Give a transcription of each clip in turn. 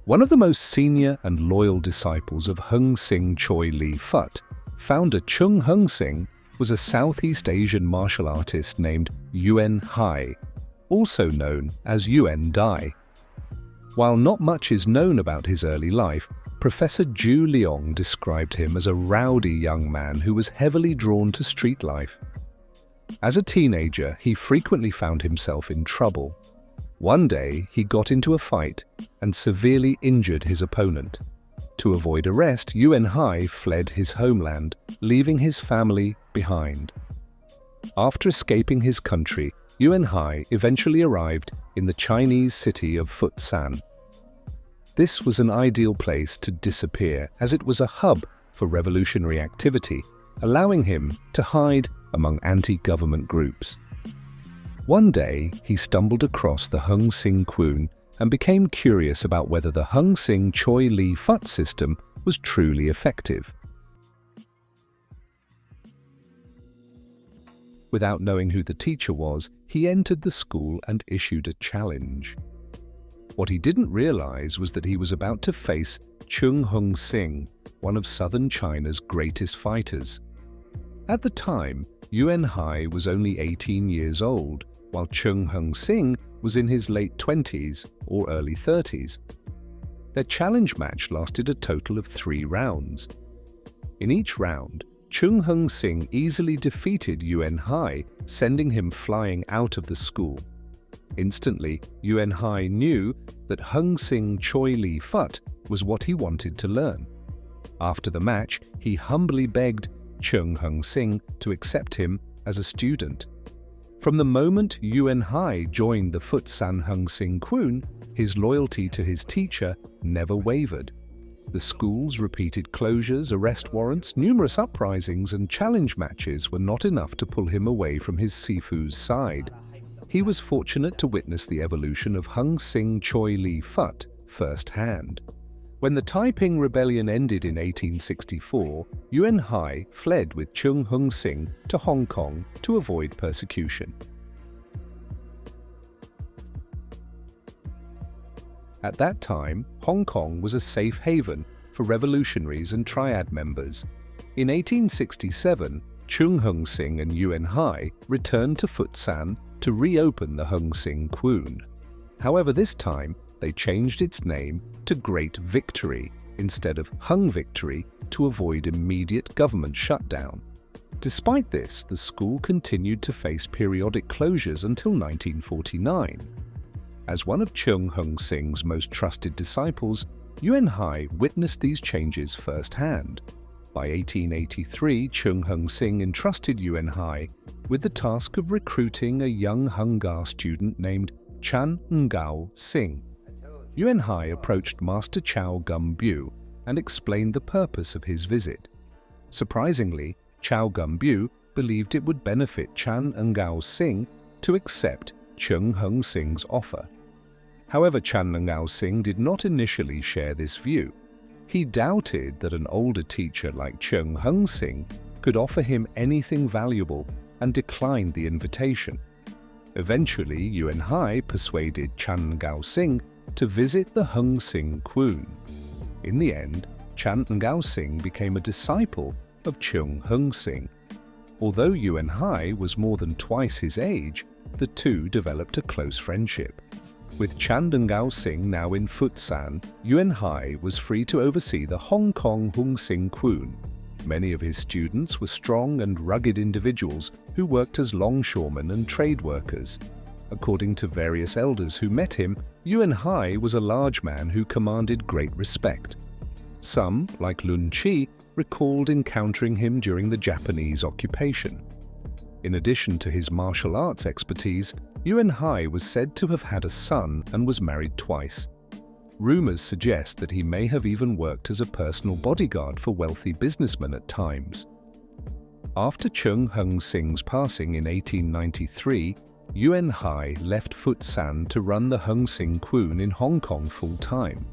One of the most senior and loyal disciples of Hung Sing Choy Li Fut, founder Chung Hung Sing, was a Southeast Asian martial artist named Yuen, also known as Yuen Dai. While not much is known about his early life, Professor Zhu Liang described him as a rowdy young man who was heavily drawn to street life. As a teenager, he frequently found himself in trouble. One day, he got into a fight and severely injured his opponent. To avoid arrest, Yuen fled his homeland, leaving his family behind. After escaping his country, Yuen eventually arrived in the Chinese city of Fut San. This was an ideal place to disappear, as it was a hub for revolutionary activity, allowing him to hide among anti-government groups. One day, he stumbled across the Hung Sing Kwoon and became curious about whether the Hung Sing Choy Li Fut system was truly effective. Without knowing who the teacher was, he entered the school and issued a challenge. What he didn't realize was that he was about to face Chung Hung Sing, one of southern China's greatest fighters. At the time, Yuen was only 18 years old, while Chung Hung Sing was in his late 20s or early 30s. Their challenge match lasted a total of 3 rounds. In each round, Chung Hung Sing easily defeated Yuen, sending him flying out of the school. Instantly, Yuen knew that Hung Sing Choy Li Fut was what he wanted to learn. After the match, he humbly begged Chung Hung Sing to accept him as a student. From the moment Yuen joined the Fut San Hung Sing Kwoon, his loyalty to his teacher never wavered. The school's repeated closures, arrest warrants, numerous uprisings, and challenge matches were not enough to pull him away from his Sifu's side. He was fortunate to witness the evolution of Hung Sing Choy Li Fut firsthand. When the Taiping Rebellion ended in 1864, Yuen fled with Chung Hung Sing to Hong Kong to avoid persecution. At that time, Hong Kong was a safe haven for revolutionaries and triad members. In 1867, Chung Hung Sing and Yuen returned to Fut San to reopen the Hung Sing Kwoon. However, this time, they changed its name to Great Victory instead of Hung Victory to avoid immediate government shutdown. Despite this, the school continued to face periodic closures until 1949. As one of Chung Hung Sing's most trusted disciples, Yuen witnessed these changes firsthand. By 1883, Chung Hung Sing entrusted Yuen with the task of recruiting a young Hung Gar student named Chan Ngao Sing. Yuen approached Master Chow Gum Bu and explained the purpose of his visit. Surprisingly, Chow Gum Bu believed it would benefit Chan Ngao Sing to accept Chung Hung Sing's offer. However, Chan Ngao Sing did not initially share this view. He doubted that an older teacher like Chung Hung Sing could offer him anything valuable and declined the invitation. Eventually, Yuen persuaded Chan Ngao Sing to visit the Hung Sing Kwoon. In the end, Chan Ngao Sing became a disciple of Chung Hung Sing. Although Yuen was more than twice his age, the two developed a close friendship. With Chan Ngao Sing now in Fut San, Yuen was free to oversee the Hong Kong Hung Sing Kwoon. Many of his students were strong and rugged individuals who worked as longshoremen and trade workers. According to various elders who met him, Yuen was a large man who commanded great respect. Some, like Lun Chi, recalled encountering him during the Japanese occupation. In addition to his martial arts expertise, Yuen was said to have had a son and was married twice. Rumors suggest that he may have even worked as a personal bodyguard for wealthy businessmen at times. After Chung Hung Sing's passing in 1893, Yuen left Fut San to run the Hung Sing Kwoon in Hong Kong full-time.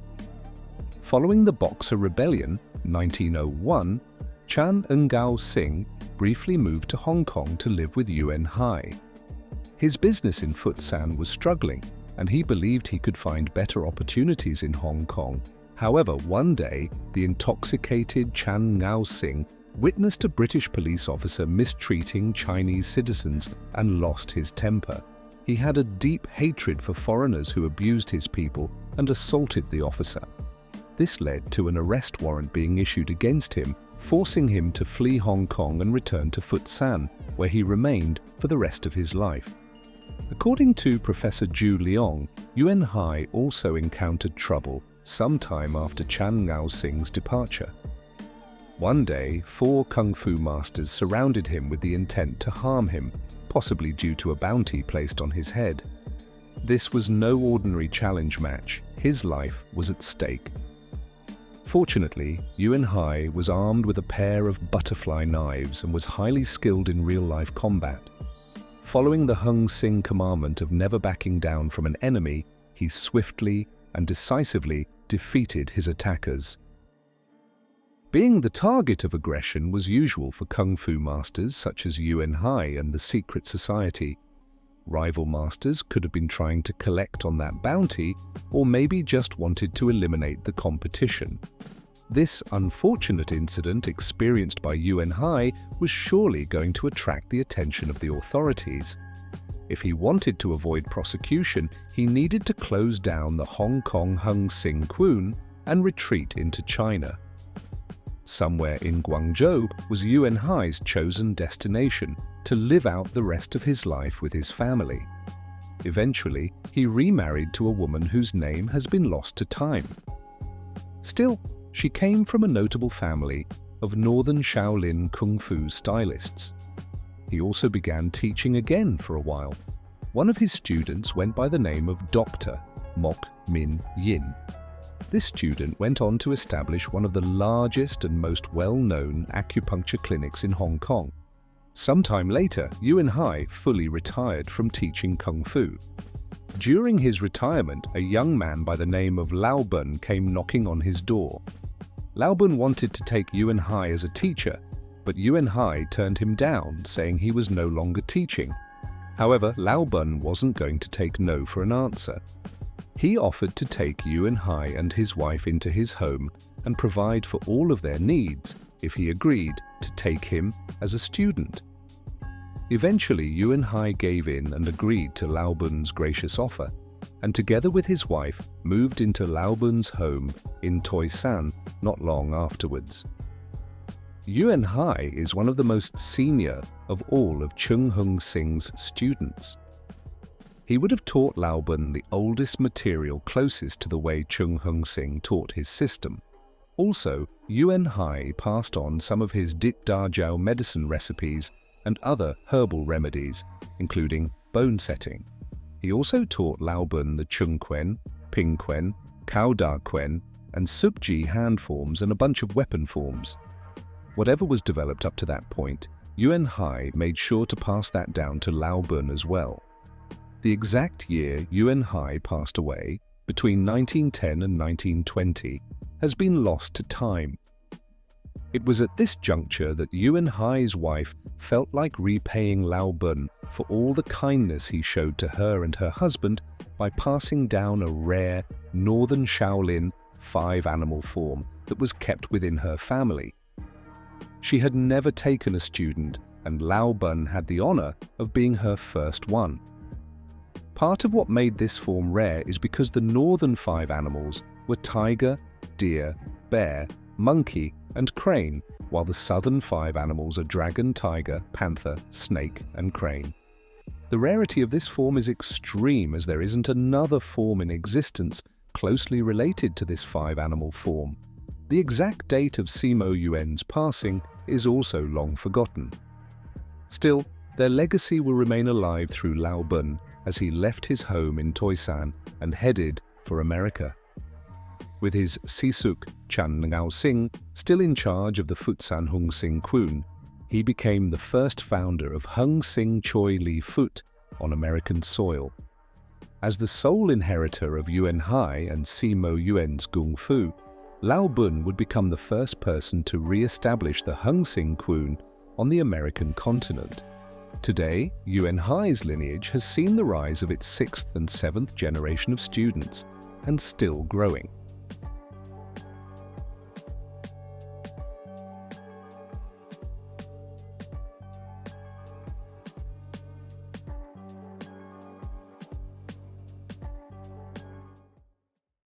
Following the Boxer Rebellion, 1901, Chan Ngao Sing briefly moved to Hong Kong to live with Yuen. His business in Fut San was struggling, and he believed he could find better opportunities in Hong Kong. However, one day, the intoxicated Chan Ngao Sing witnessed a British police officer mistreating Chinese citizens and lost his temper. He had a deep hatred for foreigners who abused his people and assaulted the officer. This led to an arrest warrant being issued against him, forcing him to flee Hong Kong and return to Futshan, where he remained for the rest of his life. According to Professor Zhu Liang, Yuen Hai also encountered trouble sometime after Chan Ngao Sing's departure. One day, 4 kung fu masters surrounded him with the intent to harm him, possibly due to a bounty placed on his head. This was no ordinary challenge match. His life was at stake. Fortunately, Yuen Hai was armed with a pair of butterfly knives and was highly skilled in real-life combat. Following the Hung Sing commandment of never backing down from an enemy, he swiftly and decisively defeated his attackers. Being the target of aggression was usual for kung fu masters such as Yuen Hai and the secret society. Rival masters could have been trying to collect on that bounty, or maybe just wanted to eliminate the competition. This unfortunate incident experienced by Yuen Hai was surely going to attract the attention of the authorities. If he wanted to avoid prosecution, he needed to close down the Hong Kong Hung Sing Kwoon and retreat into China. Somewhere in Guangzhou was Yuen Hai's chosen destination to live out the rest of his life with his family. Eventually, he remarried to a woman whose name has been lost to time. Still, she came from a notable family of Northern Shaolin Kung Fu stylists. He also began teaching again for a while. One of his students went by the name of Dr. Mok Min Yin. This student went on to establish one of the largest and most well-known acupuncture clinics in Hong Kong. Sometime later, Yuen Hai fully retired from teaching Kung Fu. During his retirement, a young man by the name of Lao Bun came knocking on his door. Lao Bun wanted to take Yuen Hai as a teacher, but Yuen Hai turned him down, saying he was no longer teaching. However, Lao Bun wasn't going to take no for an answer. He offered to take Yuen Hai and his wife into his home and provide for all of their needs if he agreed to take him as a student. Eventually, Yuen Hai gave in and agreed to Lao Bun's gracious offer, and together with his wife moved into Lao Bun's home in Toi San not long afterwards. Yuen Hai is one of the most senior of all of Chung Hung Sing's students. He would have taught Lao Bun the oldest material closest to the way Chung Hung Sing taught his system. Also, Yuen Hai passed on some of his Dit Da Jiao medicine recipes and other herbal remedies, including bone setting. He also taught Lao Bun the Chung Quen, Ping Quen, Cao Da Quen, and Sub Ji hand forms and a bunch of weapon forms. Whatever was developed up to that point, Yuen Hai made sure to pass that down to Lao Bun as well. The exact year Yuen Hai passed away, between 1910 and 1920, has been lost to time. It was at this juncture that Yuen Hai's wife felt like repaying Lao Bun for all the kindness he showed to her and her husband by passing down a rare Northern Shaolin 5-animal form that was kept within her family. She had never taken a student, and Lao Bun had the honor of being her first one. Part of what made this form rare is because the northern 5 animals were tiger, deer, bear, monkey, and crane, while the southern 5 animals are dragon, tiger, panther, snake, and crane. The rarity of this form is extreme, as there isn't another form in existence closely related to this 5-animal form. The exact date of Simo Yuen's passing is also long forgotten. Still, their legacy will remain alive through Lao Bun as he left his home in Toi San and headed for America. With his Sisuk Chan Ngao Sing still in charge of the Futsan Hung Sing Kwoon, he became the first founder of Hung Sing Choy Li Fut on American soil. As the sole inheritor of Yuen Hai and Simo Yuen's Kung Fu, Lao Bun would become the first person to re-establish the Hung Sing Kwoon on the American continent. Today, Yuen Hai's lineage has seen the rise of its 6th and 7th generation of students, and still growing.